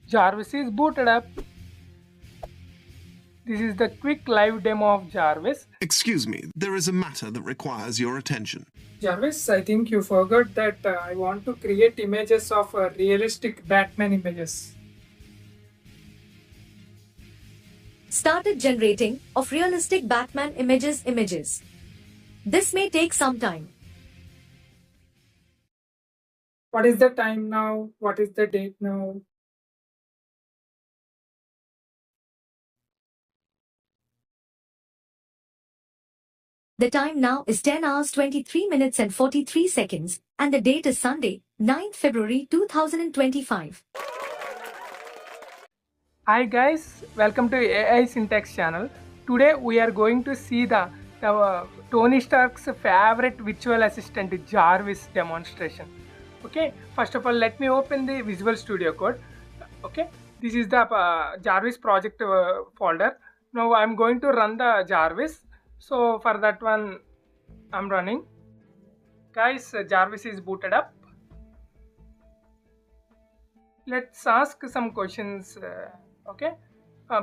Jarvis is booted up. This is the quick live demo of Jarvis. Excuse me, there is a matter that requires your attention. Jarvis, I think you forgot that I want to create images of realistic Batman images. Started generating of realistic Batman images. This may take some time. What is the time now? What is the date now? The time now is 10 hours 23 minutes and 43 seconds, and the date is Sunday, 9th February 2025. Hi guys, welcome to AI Syntax channel. Today we are going to see the Tony Stark's favorite virtual assistant Jarvis demonstration. Okay, first of all let me open the Visual Studio Code. Okay, this is the Jarvis project folder. Now I'm going to run the Jarvis. So for that one I'm running. Guys, Jarvis is booted up. Let's ask some questions. Okay,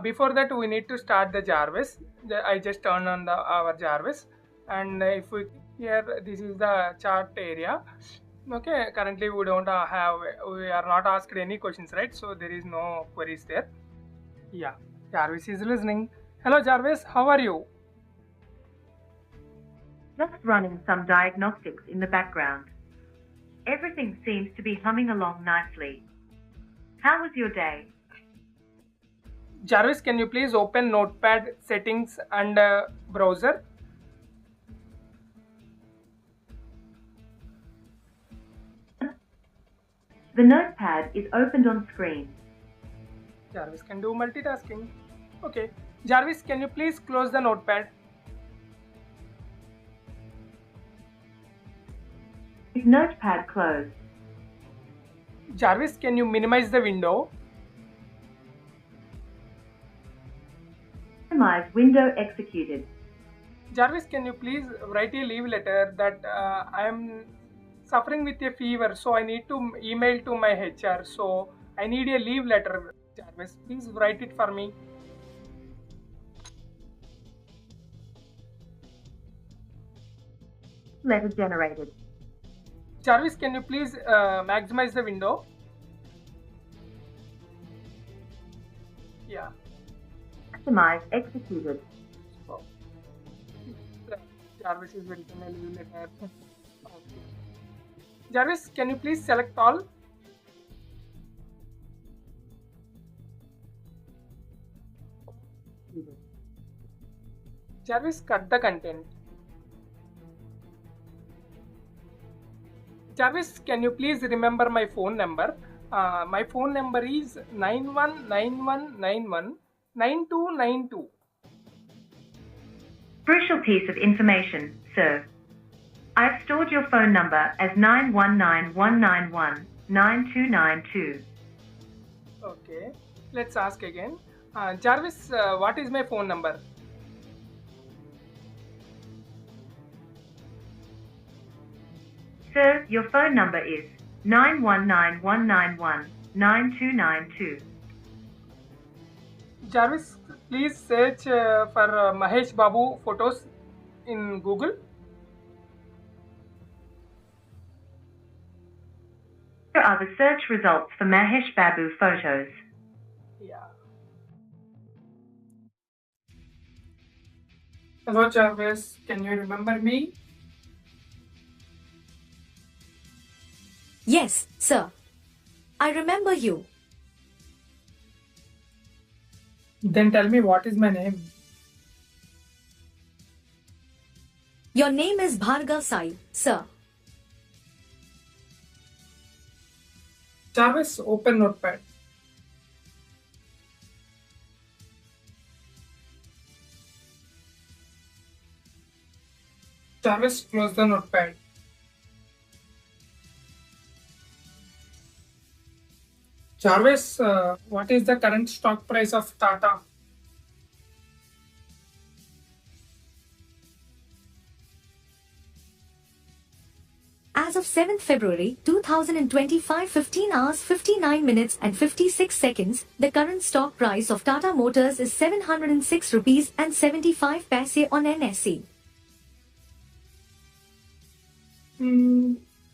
before that we need to start the Jarvis. I just turn on our Jarvis, and if we here, this is the chart area. Okay, currently we are not asked any questions, right? So there is no queries there. Yeah, Jarvis is listening. Hello Jarvis, how are you? Just running some diagnostics in the background. Everything seems to be humming along nicely. How was your day? Jarvis, can you please open Notepad settings and browser? The notepad is opened on screen. Jarvis can do multitasking. Okay. Jarvis, can you please close the notepad? Is notepad closed? Jarvis, can you minimize the window? Minimize window executed. Jarvis, can you please write a leave letter that I am suffering with a fever, so I need to email to my HR. So I need a leave letter. Jarvis, please write it for me. Letter generated. Jarvis, can you please maximize the window? Yeah. Maximize executed. Oh. Jarvis is written a leave letter. Okay. Jarvis, can you please select all? Jarvis, cut the content. Jarvis, can you please remember my phone number? My phone number is 9191919292. Crucial piece of information, sir. I have stored your phone number as 919-191-9292. Okay, let's ask again. Jarvis, what is my phone number? Sir, your phone number is 919-191-9292. Jarvis, please search for Mahesh Babu photos in Google. Here are the search results for Mahesh Babu photos. Yeah. Hello Jarvis, can you remember me? Yes, sir. I remember you. Then tell me, what is my name? Your name is Jarvis AI, sir. Jarvis, open Notepad. Jarvis, close the Notepad. Jarvis, what is the current stock price of Tata? As of 7th February 2025, 15 hours 59 minutes and 56 seconds, the current stock price of Tata Motors is 706 rupees and 75 paise on NSE.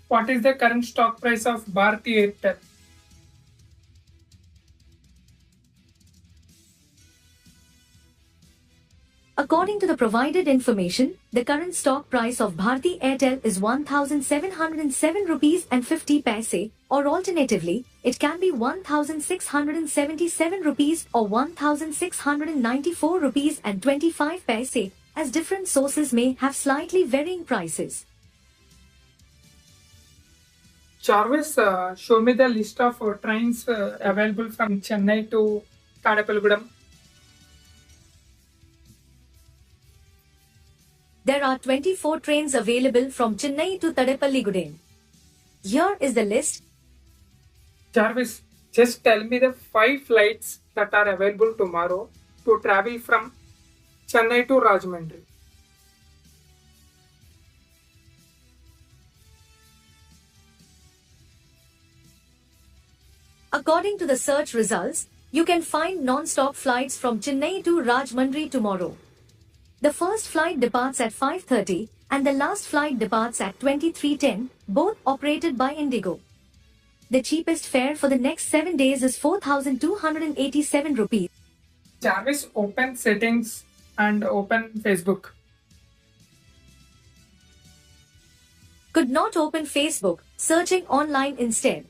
What is the current stock price of Bharti Airtel? According to the provided information, the current stock price of Bharti Airtel is 1,707 rupees and 50 paise, or alternatively, it can be 1,677 rupees or 1,694 rupees and 25 paise, as different sources may have slightly varying prices. Jarvis, show me the list of trains available from Chennai to Kadapalgudam. There are 24 trains available from Chennai to Tadepalligudem. Here is the list. Jarvis, just tell me the 5 flights that are available tomorrow to travel from Chennai to Rajahmundry. According to the search results, you can find non-stop flights from Chennai to Rajahmundry tomorrow. The first flight departs at 5:30 and the last flight departs at 23:10, both operated by Indigo. The cheapest fare for the next 7 days is 4,287 rupees. Jarvis, open settings and open Facebook. Could not open Facebook, searching online instead.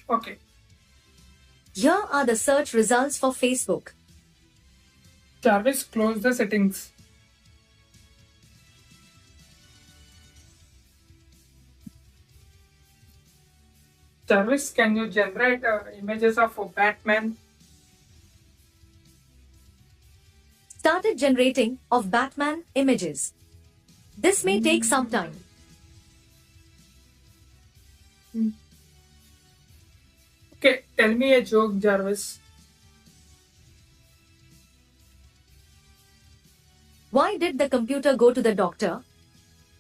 Okay. Here are the search results for Facebook. Jarvis, close the settings. Jarvis, can you generate images of Batman? Started generating of Batman images. This may take some time. Okay, tell me a joke, Jarvis. Why did the computer go to the doctor?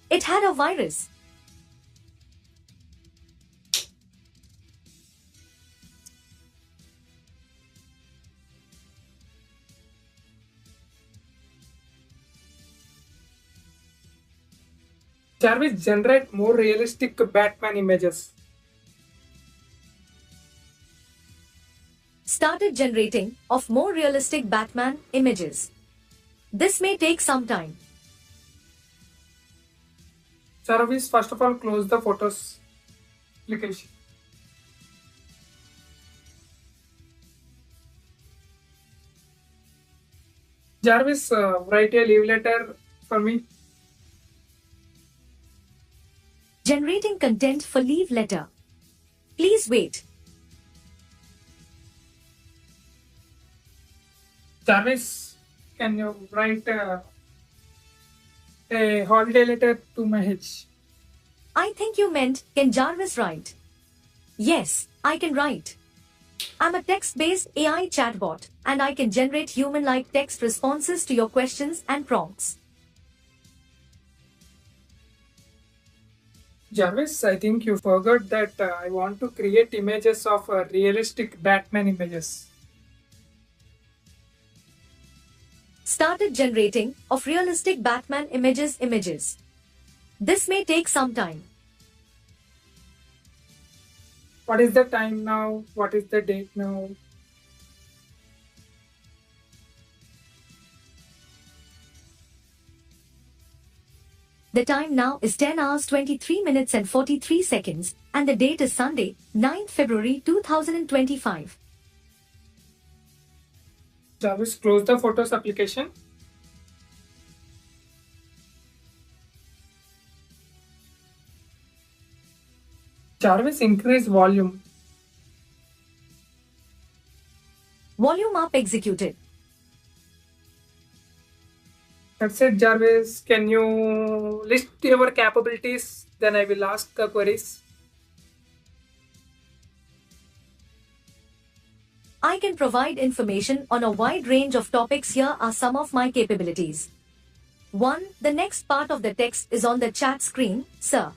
It had a virus. Jarvis, generate more realistic Batman images. Started generating of more realistic Batman images. This may take some time. Jarvis, first of all, close the photos application. Jarvis, write a leave letter for me. Generating content for leave letter. Please wait. Jarvis, can you write a holiday letter to Mahesh? I think you meant, can Jarvis write? Yes, I can write. I'm a text-based AI chatbot, and I can generate human-like text responses to your questions and prompts. Jarvis, I think you forgot that I want to create images of realistic Batman images. Started generating of realistic Batman images. This may take some time. What is the time now? What is the date now? The time now is 10 hours 23 minutes and 43 seconds, and the date is Sunday, 9th February 2025. Jarvis, close the Photos application. Jarvis, increase volume. Volume up executed. That's it, Jarvis. Can you list your capabilities? Then I will ask the queries. I can provide information on a wide range of topics. Here are some of my capabilities. 1. The next part of the text is on the chat screen, sir.